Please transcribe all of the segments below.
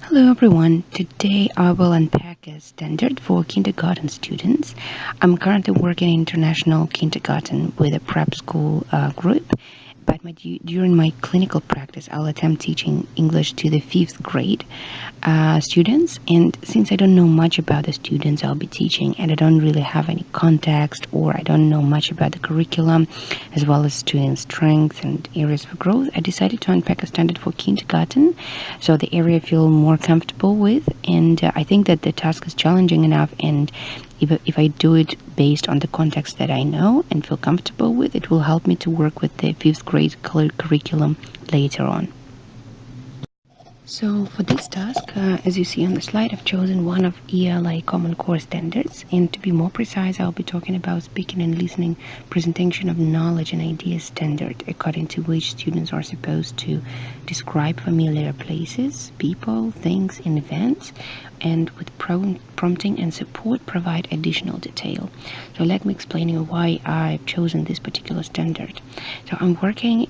Hello everyone, today I will unpack a standard for kindergarten students. I'm currently working in international kindergarten with a prep school group, but during my clinical practice I'll attempt teaching English to the 5th grade students, and since I don't know much about the students I'll be teaching and I don't really have any context or I don't know much about the curriculum as well as student strengths and areas for growth, I decided to unpack a standard for kindergarten, so the area I feel more comfortable with, and I think that the task is challenging enough, and if I do it based on the context that I know and feel comfortable with, it will help me to work with the 5th grade curriculum later on. So for this task, as you see on the slide, I've chosen one of ELA Common Core standards, and to be more precise, I'll be talking about speaking and listening presentation of knowledge and ideas standard, according to which students are supposed to describe familiar places, people, things, and events, and with prompting and support provide additional detail. So let me explain you why I've chosen this particular standard. So I'm working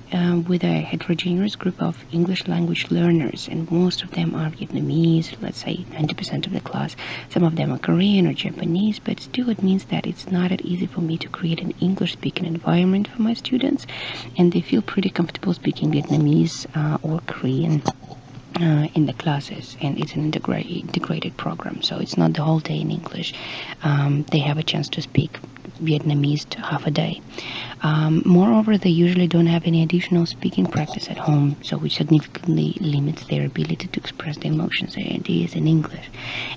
with a heterogeneous group of English language learners, and most of them are Vietnamese, let's say 90% of the class. Some of them are Korean or Japanese, but still it means that it's not that easy for me to create an English-speaking environment for my students, and they feel pretty comfortable speaking Vietnamese or Korean in the classes, and it's an integrated program, so it's not the whole day in English. They have a chance to speak Vietnamese half a day. Moreover, they usually don't have any additional speaking practice at home, so which significantly limits their ability to express their emotions and ideas in English.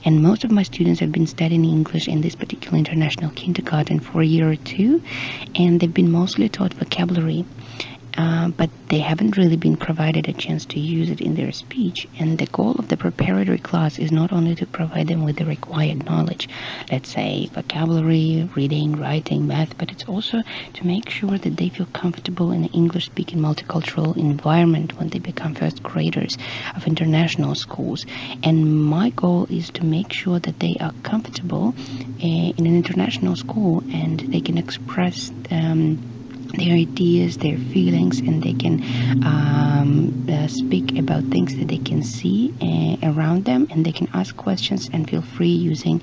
And most of my students have been studying English in this particular international kindergarten for a year or two, and they've been mostly taught vocabulary. But they haven't really been provided a chance to use it in their speech, and the goal of the preparatory class is not only to provide them with the required knowledge, let's say vocabulary, reading, writing, math, but it's also to make sure that they feel comfortable in an English-speaking multicultural environment when they become first graders of international schools. And my goal is to make sure that they are comfortable in an international school and they can express their ideas, their feelings, and they can speak about things that they can see around them, and they can ask questions and feel free using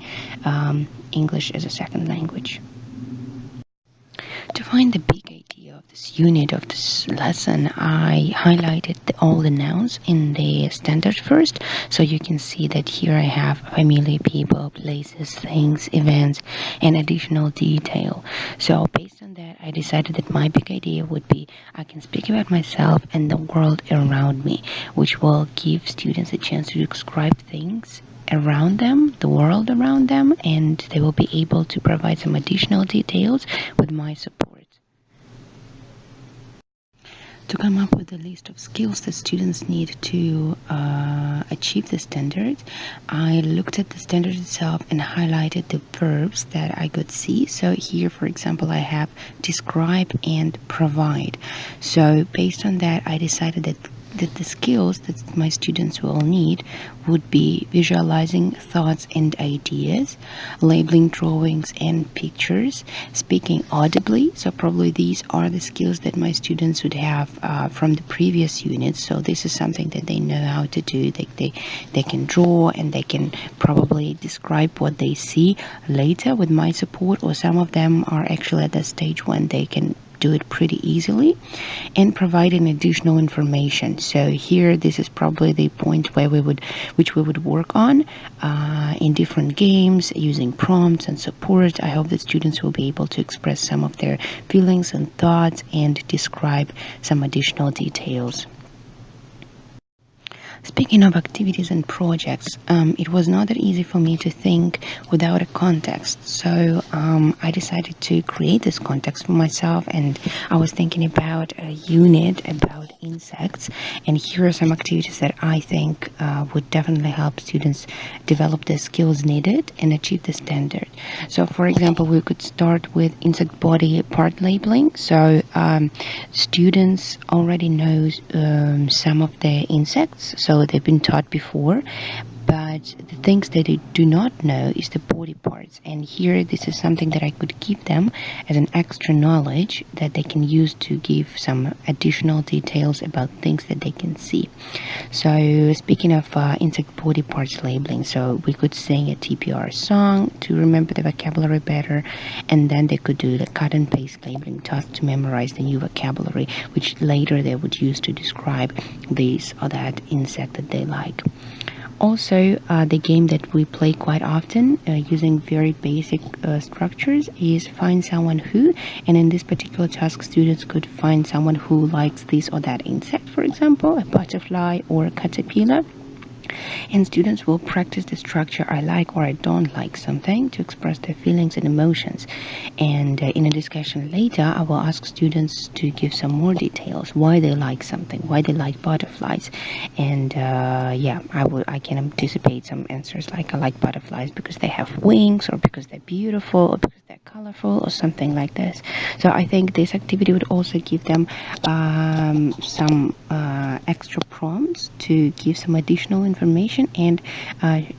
English as a second language. To find the big idea of this unit, of this lesson, I highlighted all the nouns in the standard first, so you can see that here I have familiar people, places, things, events, and additional detail. So based on that, I decided that my big idea would be I can speak about myself and the world around me, which will give students a chance to describe things around them, the world around them, and they will be able to provide some additional details with my support. To come up with a list of skills that students need to achieve the standard, I looked at the standard itself and highlighted the verbs that I could see. So here, for example, I have describe and provide. So based on that, I decided that the skills that my students will need would be visualizing thoughts and ideas, labeling drawings and pictures, speaking audibly. So probably these are the skills that my students would have from the previous units. So this is something that they know how to do. They can draw, and they can probably describe what they see later with my support, or some of them are actually at the stage when they can do it pretty easily, and providing additional information. So here, this is probably the point where we would work on in different games using prompts and support. I hope that students will be able to express some of their feelings and thoughts and describe some additional details. Speaking of activities and projects, it was not that easy for me to think without a context. So I decided to create this context for myself, and I was thinking about a unit about insects, and here are some activities that I think would definitely help students develop the skills needed and achieve the standard. So for example, we could start with insect body part labeling. So students already know some of the insects, so they've been taught before, but but the things that they do not know is the body parts. And here this is something that I could give them as an extra knowledge that they can use to give some additional details about things that they can see. So speaking of insect body parts labeling, so we could sing a TPR song to remember the vocabulary better, and then they could do the cut and paste labeling task to memorize the new vocabulary, which later they would use to describe this or that insect that they like. Also, the game that we play quite often using very basic structures is find someone who, and in this particular task students could find someone who likes this or that insect, for example a butterfly or a caterpillar, and students will practice the structure I like or I don't like something to express their feelings and emotions. And in a discussion later, I will ask students to give some more details why they like something, why they like butterflies. And yeah, I can anticipate some answers like I like butterflies because they have wings, or because they're beautiful, or because they're colorful, or something like this. So I think this activity would also give them some extra prompts to give some additional information, and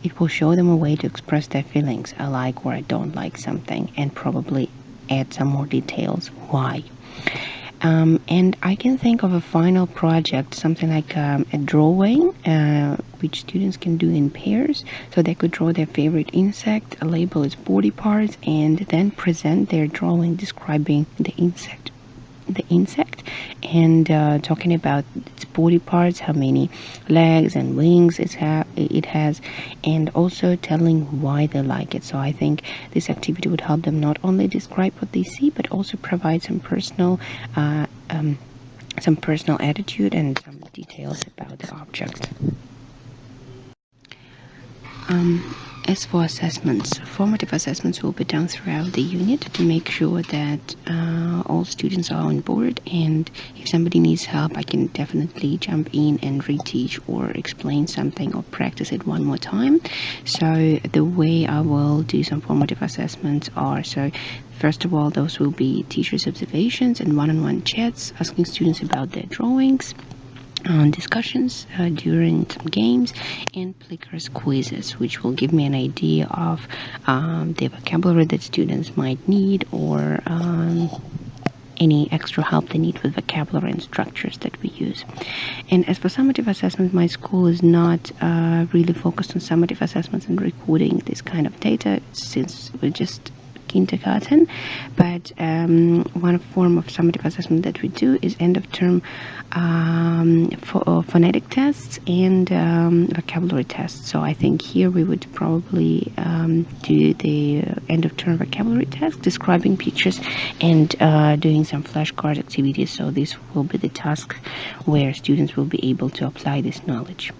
it will show them a way to express their feelings. I like or I don't like something, and probably add some more details why. And I can think of a final project, something like a drawing, which students can do in pairs. So they could draw their favorite insect, label its body parts, and then present their drawing describing the insect and talking about its body parts, how many legs and wings it has, and also telling why they like it. So I think this activity would help them not only describe what they see, but also provide some personal attitude and some details about the object. As for assessments, formative assessments will be done throughout the unit to make sure that all students are on board, and if somebody needs help, I can definitely jump in and reteach or explain something or practice it one more time. So the way I will do some formative assessments are, so first of all, those will be teachers' observations and one-on-one chats, asking students about their drawings, discussions during some games, and plickers quizzes, which will give me an idea of the vocabulary that students might need, or any extra help they need with vocabulary and structures that we use. And as for summative assessment, my school is not really focused on summative assessments and recording this kind of data, since we're just kindergarten. But one form of summative assessment that we do is end of term phonetic tests and vocabulary tests. So I think here we would probably do the end of term vocabulary test, describing pictures and doing some flashcard activities. So this will be the task where students will be able to apply this knowledge.